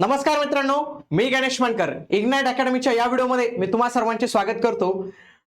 नमस्कार मित्रांनो, मी गणेश मानकर. इग्नाइट अकॅडमीच्या या व्हिडिओमध्ये मी तुम्हा सर्वांचे स्वागत करतो.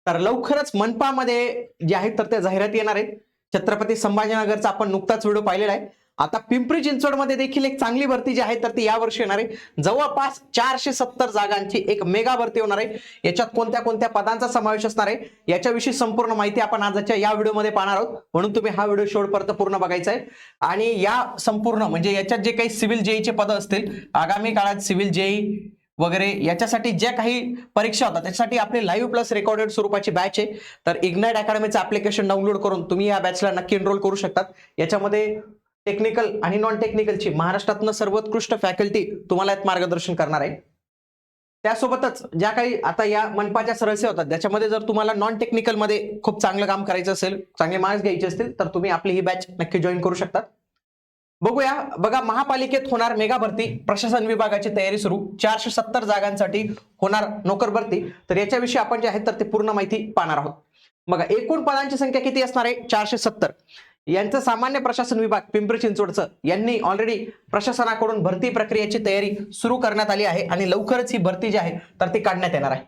तर लवकरच मनपामध्ये जे आहेत तर त्या जाहिराती येणार आहेत. छत्रपती संभाजीनगरचा आपण नुकताच व्हिडिओ पाहिलेला आहे. आता पिंपरी चिंचवडमध्ये देखील एक चांगली भरती जी आहे तर ती यावर्षी येणार आहे. जवळपास 470 जागांची एक मेगा भरती होणार आहे. याच्यात कोणत्या कोणत्या पदांचा समावेश असणार आहे याच्याविषयी संपूर्ण माहिती आपण आजच्या या व्हिडिओमध्ये पाहणार आहोत. म्हणून तुम्ही हा व्हिडिओ शेवटपर्यंत पूर्ण बघायचा आहे. आणि या संपूर्ण म्हणजे याच्यात जे काही सिव्हिल जेईचे पद असतील, आगामी काळात सिव्हिल जेई वगैरे याच्यासाठी ज्या काही परीक्षा होतात त्याच्यासाठी आपली लाईव्ह प्लस रेकॉर्डेड स्वरूपाची बॅच आहे. तर इग्नाइट अकॅडमीचं ऍप्लिकेशन डाउनलोड करून तुम्ही या बॅचला नक्की एनरोल करू शकतात. याच्यामध्ये टेक्निकल आणि नॉन टेक्निकलची महाराष्ट्रातनं सर्वोत्कृष्ट फॅकल्टी तुम्हाला यात मार्गदर्शन करणार आहे. त्यासोबतच ज्या काही आता या मनपाच्या सरळसे होतात त्याच्यामध्ये जर तुम्हाला नॉन टेक्निकल मध्ये खूप चांगलं काम करायचं असेल, चांगले मार्क्स घ्यायचे असतील तर तुम्ही आपली ही बॅच नक्की जॉईन करू शकतात. बघूया, बघा, महापालिकेत होणार मेगा भरती, प्रशासन विभागाची तयारी सुरू, 470 जागांसाठी होणार नोकर भरती. तर याच्याविषयी आपण जे आहे तर ते पूर्ण माहिती पाहणार आहोत. बघा, एकूण पदांची संख्या किती असणार आहे? 470. यांचं सामान्य प्रशासन विभाग पिंपरी चिंचवडचं यांनी ऑलरेडी प्रशासनाकडून भरती प्रक्रियेची तयारी सुरू करण्यात आली आहे आणि लवकरच ही भरती जी आहे तर ती काढण्यात येणार आहे.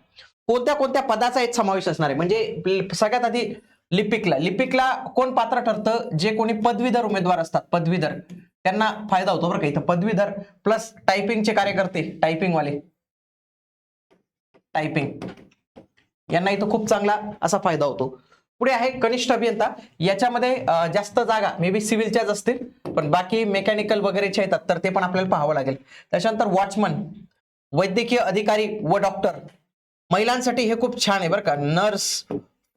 कोणत्या कोणत्या पदाचा एक समावेश असणार आहे म्हणजे सगळ्यात आधी लिपिकला कोण पात्र ठरतं? जे कोणी पदवीधर उमेदवार असतात, पदवीधर त्यांना फायदा होतो बरं का. इथं पदवीधर प्लस टायपिंगचे कार्यकर्ते, टायपिंगवाले, टायपिंग यांना इथं खूप चांगला असा फायदा होतो. पुढे आहे कनिष्ठ अभियंता. याच्यामध्ये जास्त जागा मे बी सिव्हिलच्याच असतील, पण बाकी मेकॅनिकल वगैरेचे येतात तर ते पण आपल्याला पाहावं लागेल. त्याच्यानंतर वॉचमन, वैद्यकीय अधिकारी व डॉक्टर. महिलांसाठी हे खूप छान आहे बरं का. नर्स,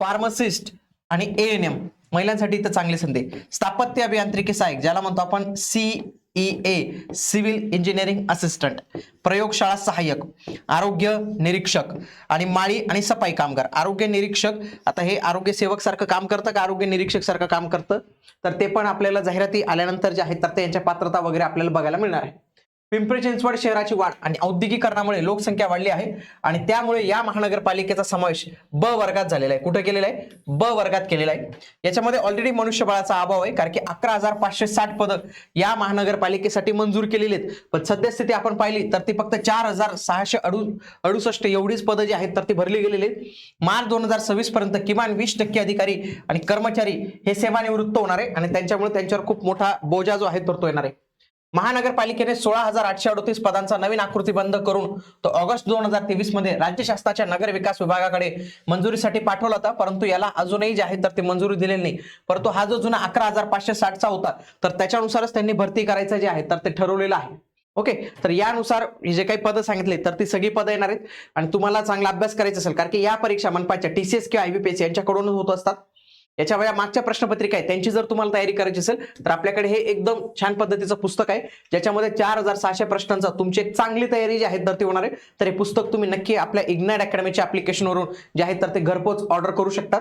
फार्मासिस्ट आणि ANM महिलांसाठी इथं चांगली संधी. स्थापत्य अभियांत्रिकी सहाय्यक ज्याला म्हणतो आपण CEA, सिव्हिल इंजिनिअरिंग असिस्टंट. प्रयोगशाळा सहाय्यक, आरोग्य निरीक्षक आणि माळी आणि सफाई कामगार. आरोग्य निरीक्षक, आता हे आरोग्य सेवक सारखं काम करतं का आरोग्य निरीक्षक सारखं काम करतं तर ते पण आपल्याला जाहिराती आल्यानंतर जे आहेत तर ते यांच्या पात्रता वगैरे आपल्याला बघायला मिळणार आहे. पिंपरी चिंचवड शहराची वाढ आणि औद्योगिकरणामुळे लोकसंख्या वाढली आहे आणि त्यामुळे या महानगरपालिकेचा समावेश ब वर्गात झालेला आहे. कुठे केलेला आहे? ब वर्गात केलेला आहे. याच्यामध्ये ऑलरेडी मनुष्यबळाचा अभाव आहे कारण की 11,560 पदं या महानगरपालिकेसाठी मंजूर केलेली आहेत. पण सद्यस्थिती आपण पाहिली तर ती फक्त 4,668 एवढीच पदं जी आहेत तर ती भरली गेलेली आहेत. मार्च 2026 पर्यंत किमान 20% अधिकारी आणि कर्मचारी हे सेवानिवृत्त होणार आहे आणि त्यांच्यामुळे त्यांच्यावर खूप मोठा बोजा जो आहे तो येणार आहे. महानगरपालिकेने 16,838 पदांचा नवीन आकृतीबंध करून तो ऑगस्ट 2023 मध्ये राज्य शासनाच्या नगर विकास विभागाकडे मंजुरीसाठी पाठवला होता, परंतु याला अजूनही जे आहे तर ते मंजुरी दिलेली नाही. परंतु हा जो जुना 11,560चा होता तर त्याच्यानुसारच त्यांनी भरती करायचं जे आहे तर ते ठरवलेलं आहे. ओके, तर यानुसार जे काही पदं सांगितले तर ती सगळी पदं येणार आहेत आणि तुम्हाला चांगला अभ्यास करायचा असेल कारण की या परीक्षा मनपाच्या TCS किंवा IBPS यांच्याकडून होत असतात. याच्या वेळा मागच्या प्रश्नपत्रिका आहे त्यांची जर तुम्हाला तयारी करायची असेल तर आपल्याकडे हे एकदम छान पद्धतीचं पुस्तक आहे ज्याच्यामध्ये 4,600 प्रश्नांचा तुमची एक चांगली तयारी जी आहे तर ती होणार आहे. तर हे पुस्तक तुम्ही नक्की आपल्या इग्नाइट अकॅडमीच्या ऍप्लिकेशनवरून जे आहे तर ते घरपोच ऑर्डर करू शकतात.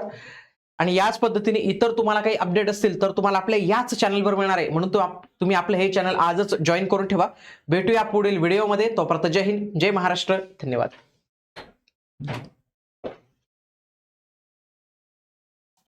आणि याच पद्धतीने इतर तुम्हाला काही अपडेट असतील तर तुम्हाला आपल्या याच चॅनलवर मिळणार आहे. म्हणून तुम्ही आपलं हे चॅनल आजच जॉईन करून ठेवा. भेटूया पुढील व्हिडिओमध्ये. तोपर्यंत जय हिंद, जय महाराष्ट्र, धन्यवाद.